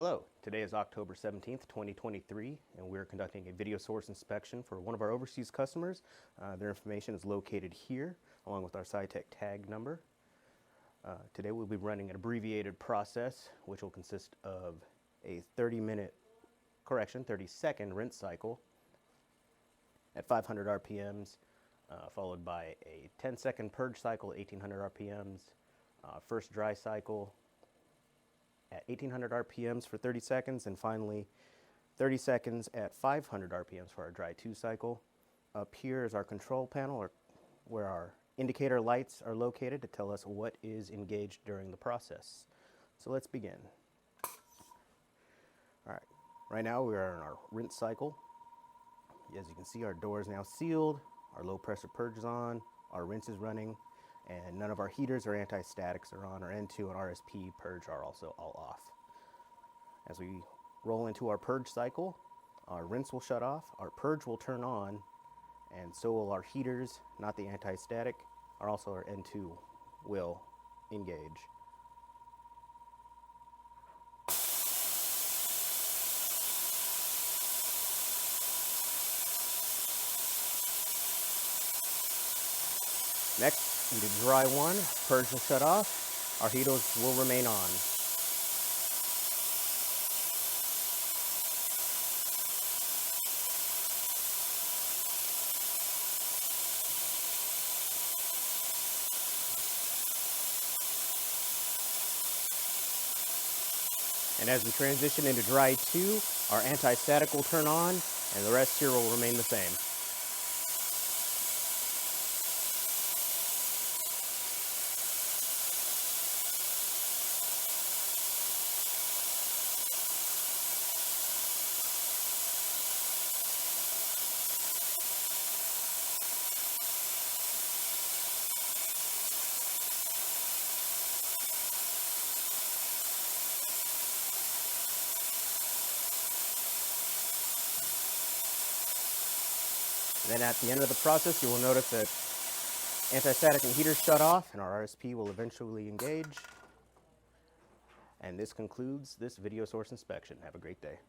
Hello, today is October 17th, 2023, and we're conducting a video source inspection for one of our overseas customers. Their information is located here, along with our Sitek tag number. Today we'll be running an abbreviated process, which will consist of a 30-second rinse cycle at 500 RPMs, followed by a 10-second purge cycle at 1800 RPMs, first dry cycle at 1800 RPMs for 30 seconds, and finally 30 seconds at 500 RPMs for our dry 2 cycle. Up here is our control panel, where our indicator lights are located to tell us what is engaged during the process. So let's begin. All right, right now we are in our rinse cycle. As you can see, our door is now sealed, our low pressure purge is on, our rinse is running, and none of our heaters or anti-statics are on. Our N2 and RSP purge are also all off. As we roll into our purge cycle, our rinse will shut off, our purge will turn on, and so will our heaters, not the anti-static, or also our N2 will engage. Next, into dry 1, purge will shut off, our heaters will remain on. And as we transition into dry 2, our anti-static will turn on, and the rest here will remain the same. Then at the end of the process, you will notice that anti-static and heaters shut off, and our RSP will eventually engage. And this concludes this video source inspection. Have a great day.